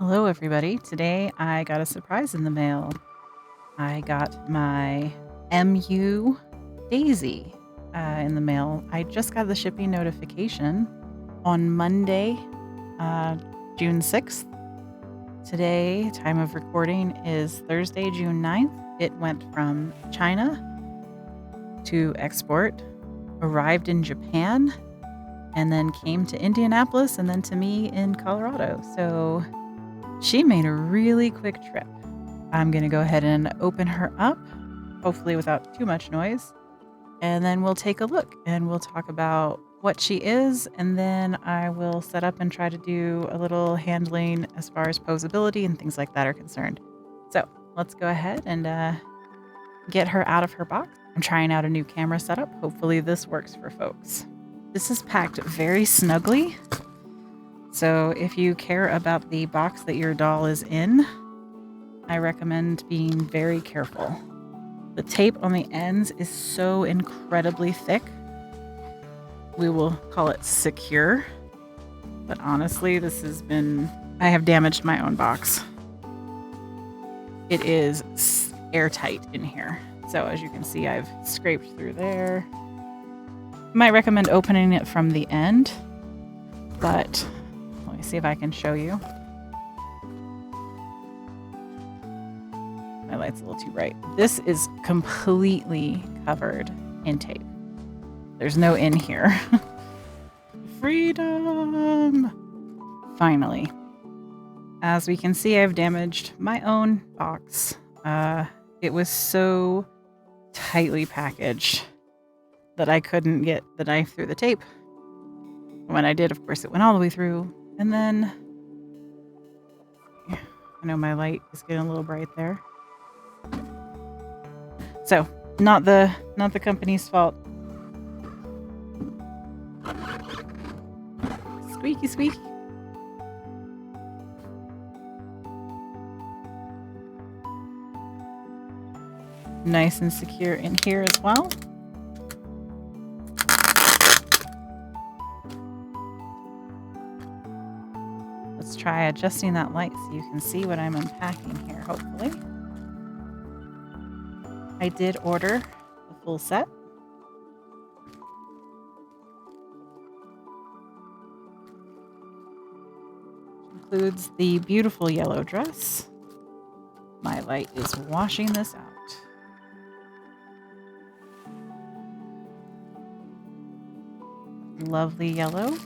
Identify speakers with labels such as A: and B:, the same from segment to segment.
A: Hello, everybody. Today I got a surprise in the mail. I got my MU Daisy in the mail. I just got the shipping notification on Monday, June 6th. Today, time of recording is Thursday, June 9th. It went from China to export, arrived in Japan, and then came to Indianapolis and then to me in Colorado. So she made a really quick trip. I'm going to go ahead and open her up, hopefully without too much noise, and then we'll take a look and we'll talk about what she is, and then I will set up and try to do a little handling as far as posability and things like that are concerned. So let's go ahead and get her out of her box. I'm trying out a new camera setup. Hopefully this works for folks. This is packed very snugly. So if you care about the box that your doll is in, I recommend being very careful. The tape on the ends is so incredibly thick. We will call it secure. But honestly, I have damaged my own box. It is airtight in here. So as you can see, I've scraped through there. I might recommend opening it from the end, but let me see if I can show you. My light's a little too bright. This is completely covered in tape. There's no in here. Freedom! Finally. As we can see, I've damaged my own box. It was so tightly packaged that I couldn't get the knife through the tape. When I did, of course, it went all the way through. And then, I know my light is getting a little bright there. So, not the company's fault. Squeaky, squeaky. Nice and secure in here as well. Let's try adjusting that light so you can see what I'm unpacking here, hopefully. I did order the full set. Includes the beautiful yellow dress. My light is washing this out. Lovely yellow.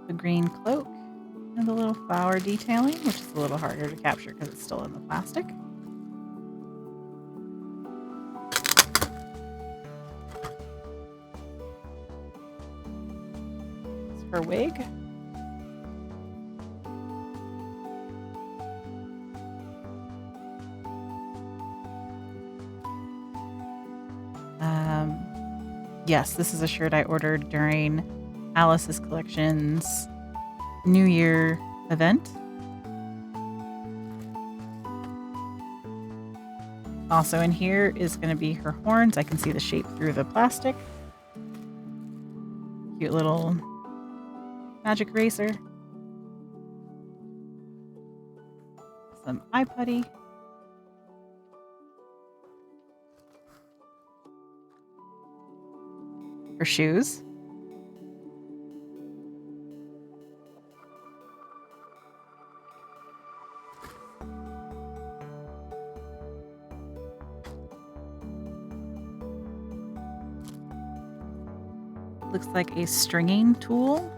A: The green cloak and the little flower detailing, which is a little harder to capture because it's still in the plastic. It's her wig. Yes, this is a shirt I ordered during Alice's Collection's New Year event. Also in here is going to be her horns. I can see the shape through the plastic. Cute little magic eraser. Some eye putty. Her shoes. Looks like a stringing tool.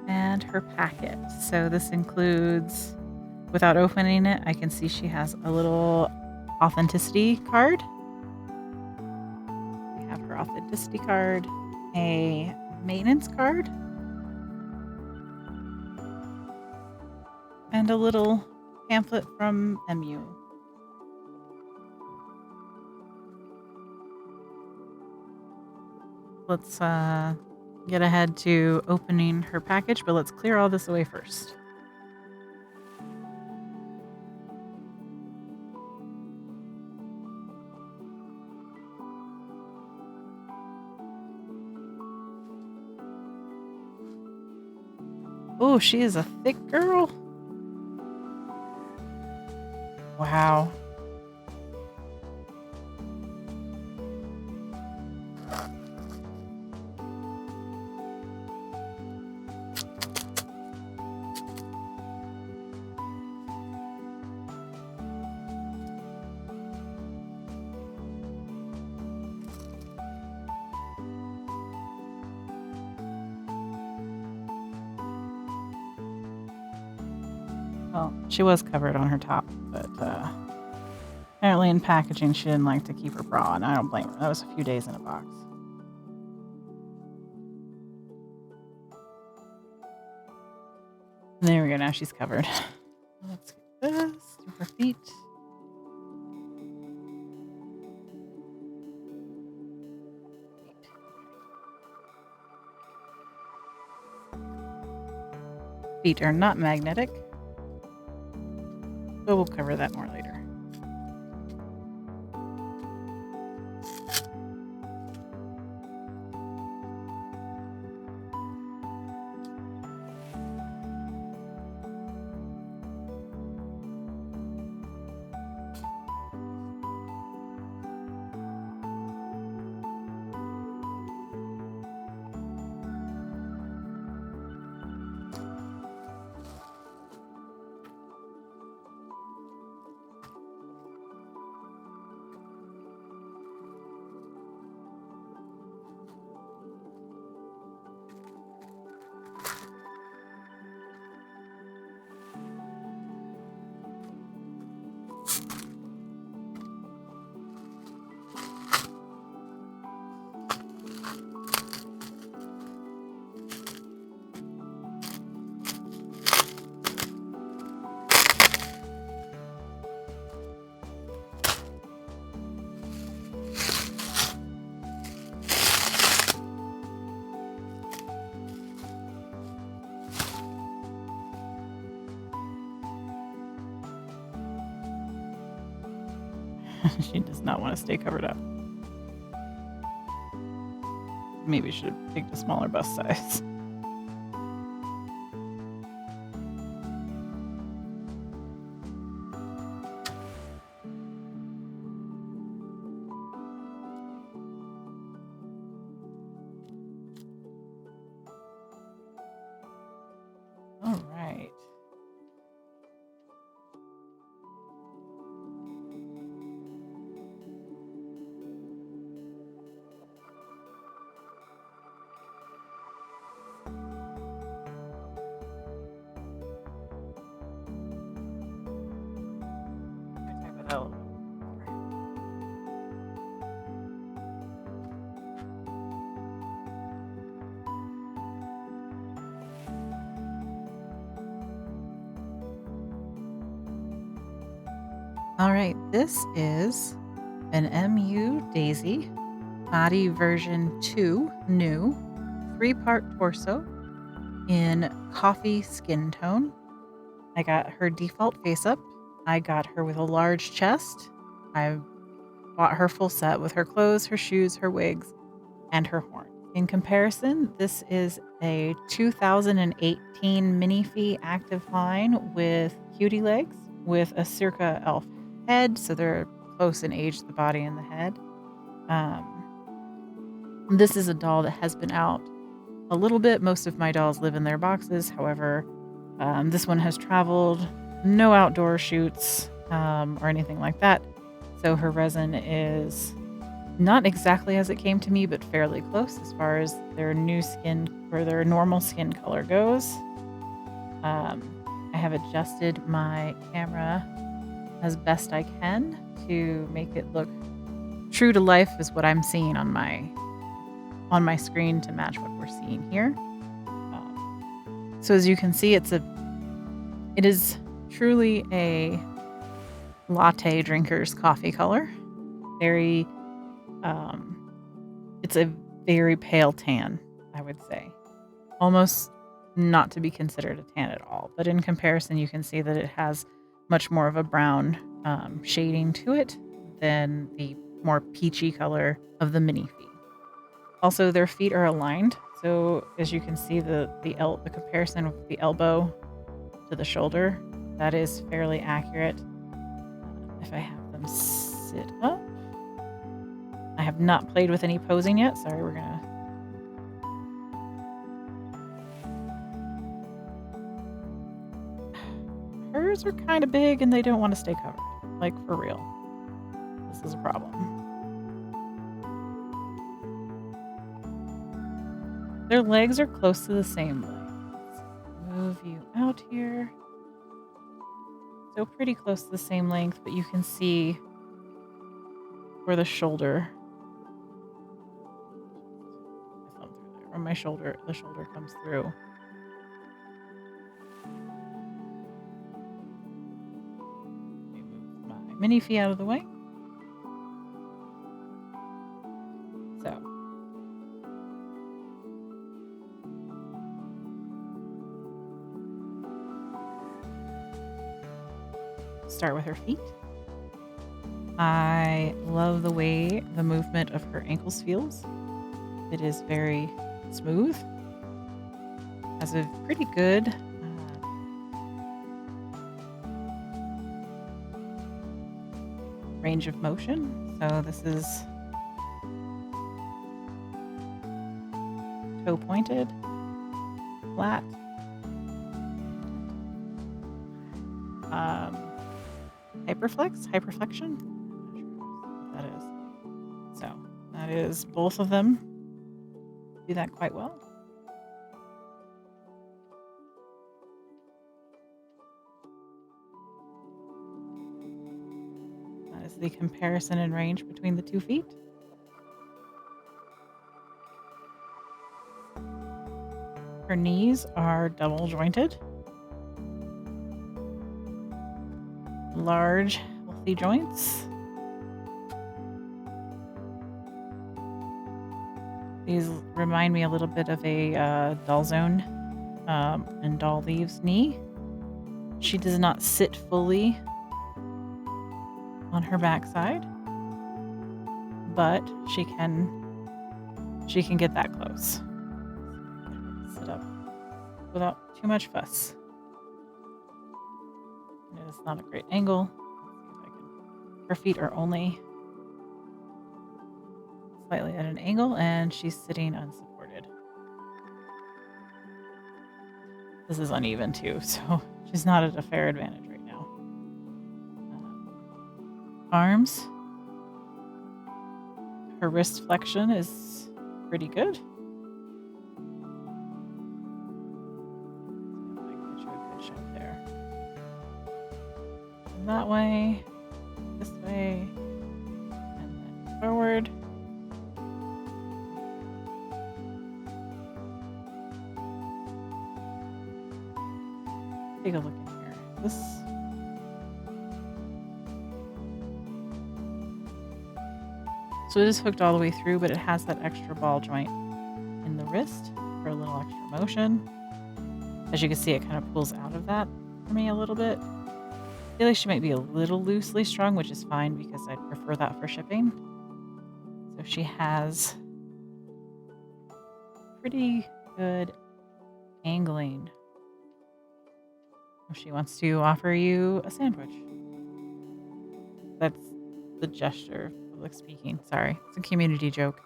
A: And her packet. So this includes, without opening it, I can see she has a little authenticity card. We have her authenticity card, a maintenance card, and a little pamphlet from MYou. Let's get ahead to opening her package, but let's clear all this away first. Oh, she is a thick girl. Wow. Well, she was covered on her top, but apparently in packaging she didn't like to keep her bra on. I don't blame her. That was a few days in a box. There we go. Now she's covered. Let's get this. Do her feet. Feet are not magnetic, but we'll cover that more later. She does not want to stay covered up. Maybe should have picked a smaller bust size. All right. Oh. All right, this is an MYou Daisy body version 2 new 3-part torso in coffee skin tone. I got her default face up. I got her with a large chest. I bought her full set with her clothes, her shoes, her wigs, and her horn. In comparison, this is a 2018 minifee active line with cutie legs with a circa elf head, so they're close in age to the body and the head. This is a doll that has been out a little bit. Most of my dolls live in their boxes. However, this one has traveled, no outdoor shoots or anything like that. So her resin is not exactly as it came to me, but fairly close as far as their new skin or their normal skin color goes. I have adjusted my camera as best I can to make it look true to life is what I'm seeing on my screen to match what we're seeing here. So as you can see, it is truly a latte drinker's coffee color. Very, it's a very pale tan, I would say. Almost not to be considered a tan at all. But in comparison, you can see that it has much more of a brown shading to it than the more peachy color of the minifee. Also, their feet are aligned, So as you can see, the comparison of the elbow to the shoulder, that is fairly accurate. If I have them sit up, I have not played with any posing yet. Sorry, we're gonna. Hers are kind of big and they don't want to stay covered. Like, for real. This is a problem. Their legs are close to the same length. Move you out here. So pretty close to the same length, but you can see where the shoulder, where my shoulder, the shoulder comes through. Let me move my mini fee out of the way. So. Start with her feet. I love the way the movement of her ankles feels. It is very smooth. Has a pretty good range of motion. So this is toe pointed, flat. Hyperflexion. I'm not sure what that is. So that is both of them. Do that quite well. That is the comparison in range between the 2 feet. Her knees are double jointed. Large, healthy joints. These remind me a little bit of a doll zone and doll leaves knee. She does not sit fully on her backside, but she can get that close. Sit up without too much fuss. It's not a great angle. Let's see if I can. Her feet are only slightly at an angle, and she's sitting unsupported. This is uneven too, so she's not at a fair advantage right now. Arms. Her wrist flexion is pretty good. That way, this way, and then forward. Take a look in here. So it is hooked all the way through, but it has that extra ball joint in the wrist for a little extra motion. As you can see, it kind of pulls out of that for me a little bit. I feel like she might be a little loosely strung, which is fine because I'd prefer that for shipping. So she has pretty good angling. If she wants to offer you a sandwich. That's the gesture, public speaking. Sorry, it's a community joke.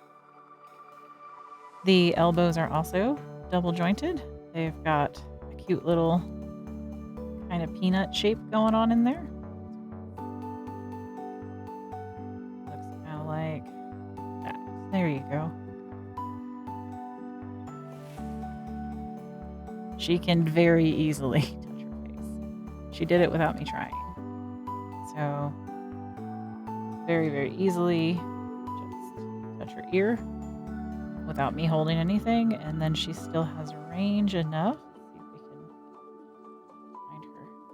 A: The elbows are also double jointed. They've got a cute little kind of peanut shape going on in there. Looks kind of like that. There you go. She can very easily touch her face. She did it without me trying. So very, very easily just touch her ear without me holding anything, and then she still has range enough.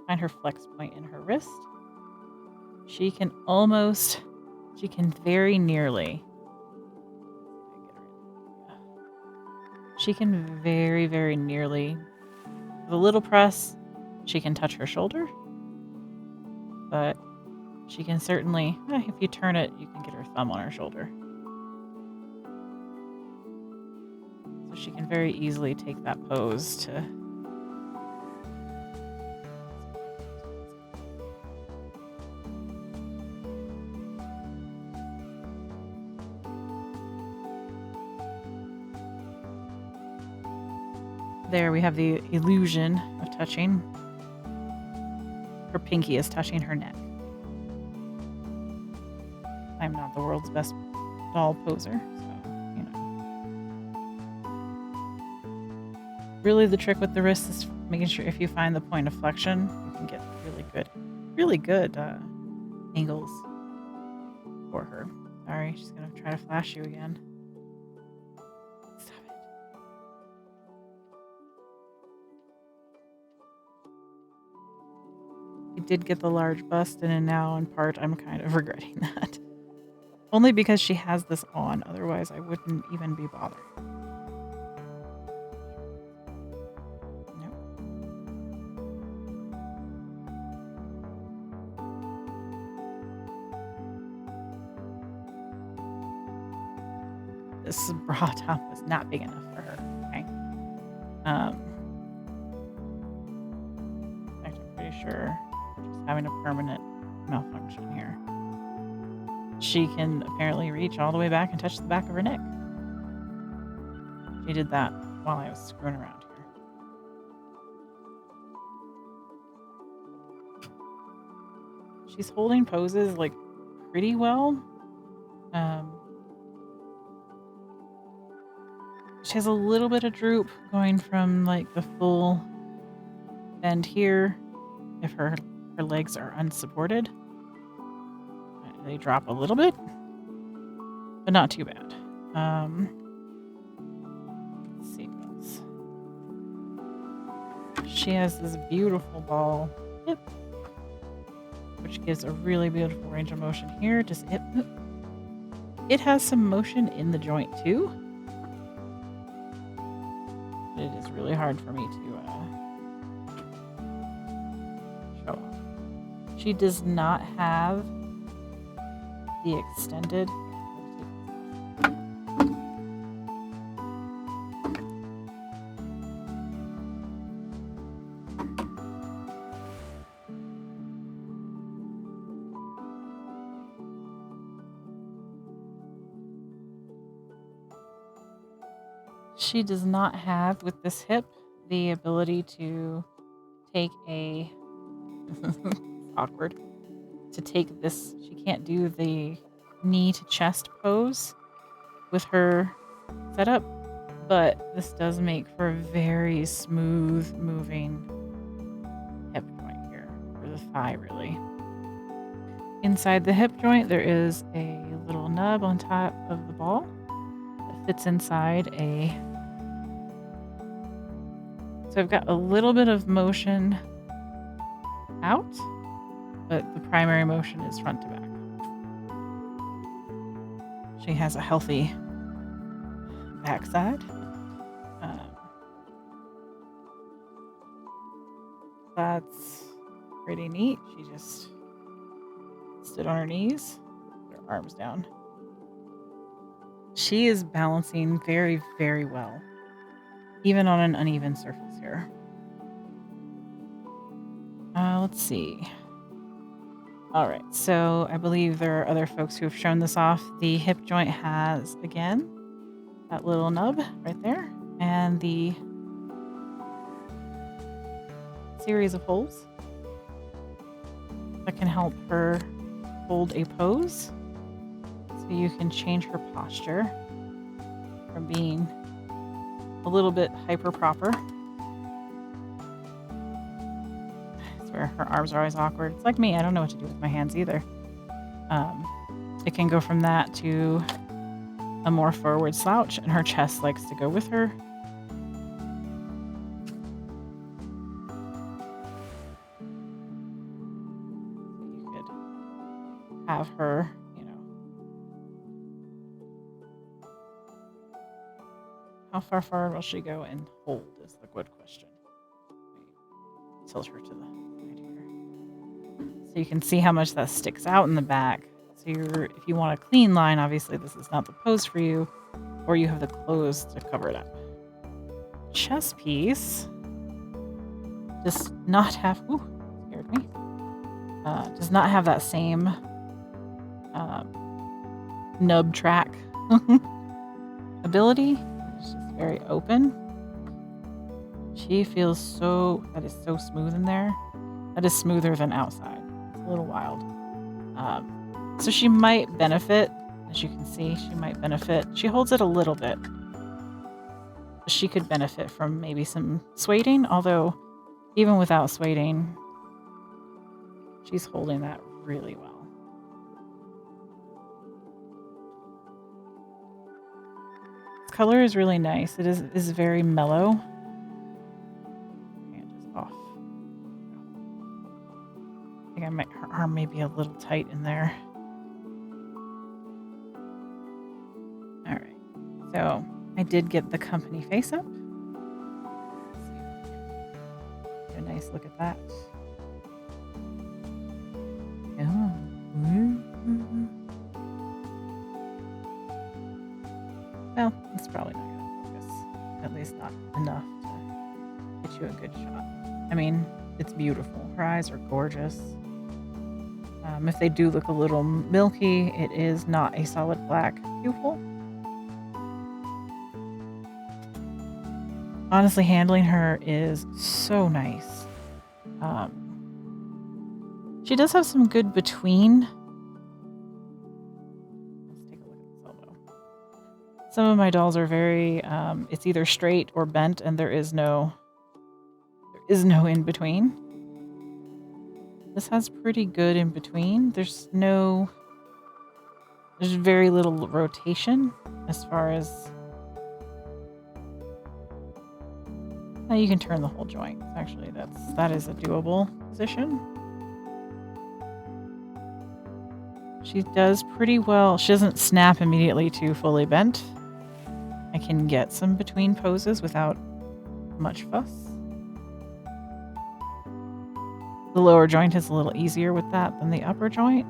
A: Find her flex point in her wrist. She can very nearly. She can very, very nearly. With a little press, she can touch her shoulder. But she can certainly, if you turn it, you can get her thumb on her shoulder. So she can very easily take that pose to... There we have the illusion of touching. Her pinky is touching her neck. I'm not the world's best doll poser, so, you know. Really the trick with the wrist is making sure if you find the point of flexion, you can get really good angles for her. Sorry, she's gonna try to flash you again. Stop it. I did get the large bust in, and now in part I'm kind of regretting that. Only because she has this on, otherwise I wouldn't even be bothered. Nope. This bra top was not big enough for her. Okay. In fact, I'm pretty sure she's having a permanent malfunction here. She can apparently reach all the way back and touch the back of her neck. She did that while I was screwing around here. She's holding poses like pretty well. She has a little bit of droop going from like the full bend here if her legs are unsupported. They drop a little bit, but not too bad. Let's see what else. She has this beautiful ball hip, which gives a really beautiful range of motion here. Just hip. It has some motion in the joint too. It is really hard for me to show off. She does not have the extended. She does not have, with this hip, the ability to take a awkward to take this. She can't do the knee to chest pose with her setup, but this does make for a very smooth moving hip joint here, or the thigh really. Inside the hip joint there is a little nub on top of the ball that fits inside a... So I've got a little bit of motion out, but the primary motion is front to back. She has a healthy backside. That's pretty neat. She just stood on her knees, put her arms down. She is balancing very, very well, even on an uneven surface here. Let's see. All right, so I believe there are other folks who have shown this off. The hip joint has, again, that little nub right there, and the series of holes that can help her hold a pose. So you can change her posture from being a little bit hyper proper. Where her arms are always awkward. It's like me, I don't know what to do with my hands either. It can go from that to a more forward slouch, and her chest likes to go with her. You could have her, how far forward will she go and hold is the good question. Tilt her to the... So you can see how much that sticks out in the back. So if you want a clean line, obviously this is not the pose for you, or you have the clothes to cover it up. chest piece does not have, ooh, scared me, does not have that same nub track ability. It's just very open. She feels so, that is so smooth in there. That is smoother than outside. It's a little wild. So she might benefit, as you can see, she might benefit. She holds it a little bit. She could benefit from maybe some sueding, although even without sueding, she's holding that really well. This color is really nice. It is very mellow. And just off. I think her arm may be a little tight in there. All right, so I did get the company face up. Get a nice look at that. Oh. Well, it's probably not going to focus. At least not enough to get you a good shot. I mean, it's beautiful. Her eyes are gorgeous. If they do look a little milky, it is not a solid black pupil. Honestly, handling her is so nice. She does have some good between. Let's take a look at this elbow. Some of my dolls are very, it's either straight or bent, and there is no in between. This has pretty good in between. There's very little rotation as far as, now you can turn the whole joint. Actually, that is a doable position. She does pretty well. She doesn't snap immediately to fully bent. I can get some between poses without much fuss. The lower joint is a little easier with that than the upper joint.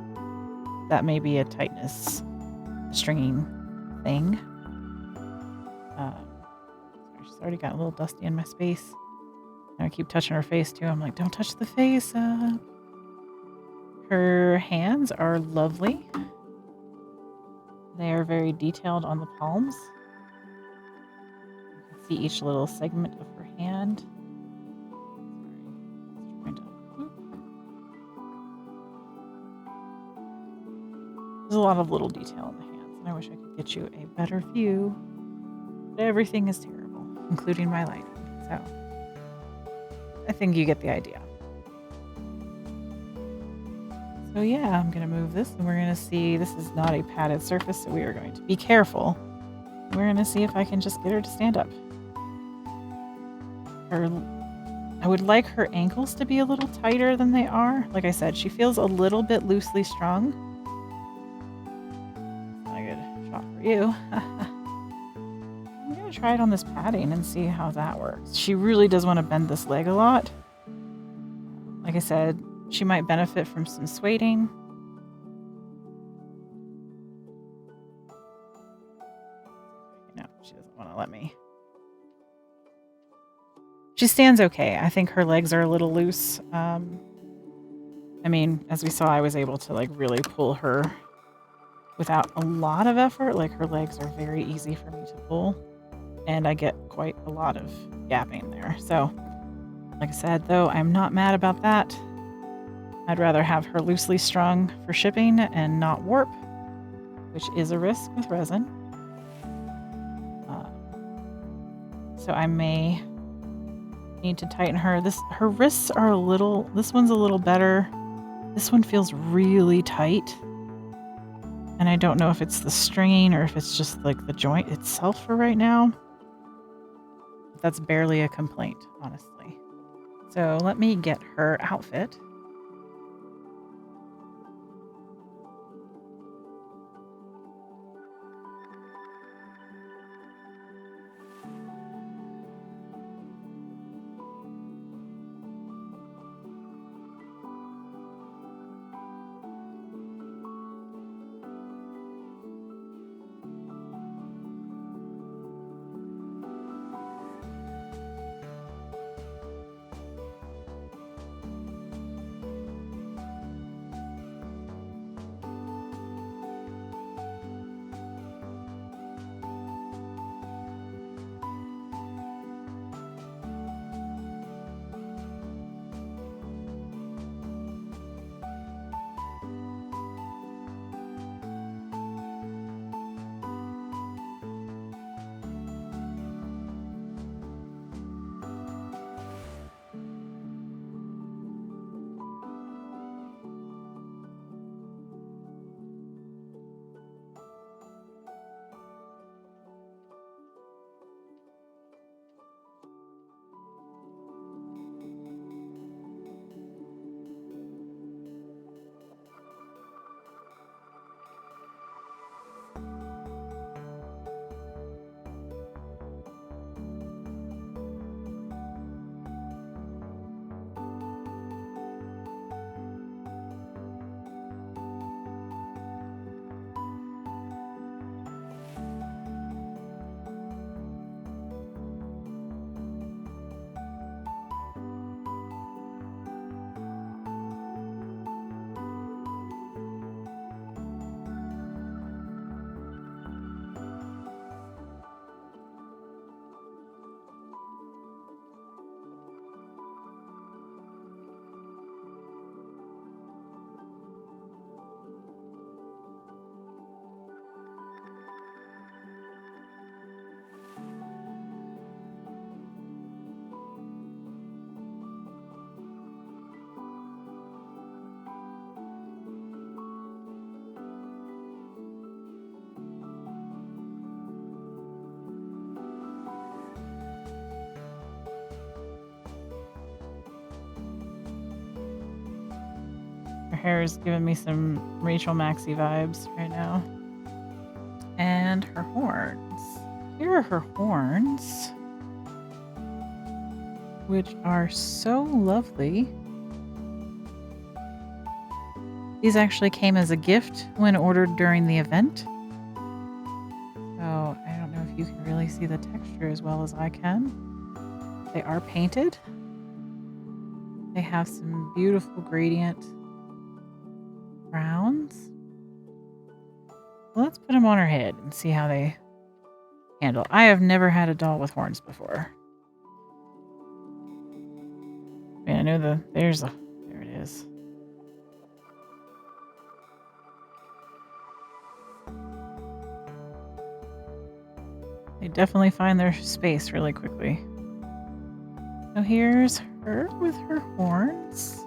A: That may be a tightness stringing thing. She's already got a little dusty in my space. And I keep touching her face too. I'm like, don't touch the face up. Her hands are lovely. They are very detailed on the palms. You can see each little segment of her hand. There's a lot of little detail in the hands, and I wish I could get you a better view. But everything is terrible, including my lighting. So I think you get the idea. So yeah, I'm going to move this, and we're going to see, this is not a padded surface, so we are going to be careful. We're going to see if I can just get her to stand up. I would like her ankles to be a little tighter than they are. Like I said, she feels a little bit loosely strung. Not a good shot for you. I'm going to try it on this padding and see how that works. She really does want to bend this leg a lot. Like I said, she might benefit from some sueding. No, she doesn't want to let me. She stands okay. I think her legs are a little loose. I mean, as we saw, I was able to like really pull her without a lot of effort. Like her legs are very easy for me to pull, and I get quite a lot of gapping there. So, like I said, though, I'm not mad about that. I'd rather have her loosely strung for shipping and not warp, which is a risk with resin. So I may need to tighten her. Her wrists are a little, this one's a little better. This one feels really tight. And I don't know if it's the stringing or if it's just like the joint itself for right now. That's barely a complaint, honestly. So let me get her outfit. hair is giving me some Rachel Maxey vibes right now. And her horns. Here are her horns, which are so lovely. These actually came as a gift when ordered during the event. So I don't know if you can really see the texture as well as I can. They are painted. They have some beautiful gradient browns. Let's put them on her head and see how they handle. I have never had a doll with horns before. I mean, I know there it is. They definitely find their space really quickly. So here's her with her horns.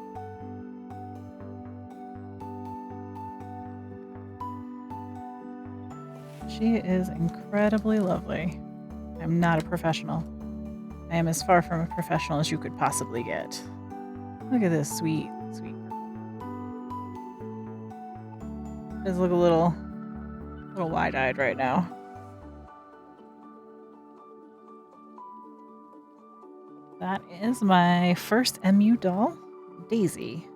A: She is incredibly lovely. I'm not a professional. I am as far from a professional as you could possibly get. Look at this sweet, sweet purple. Does look a little wide-eyed right now. That is my first MYou doll, Daisy.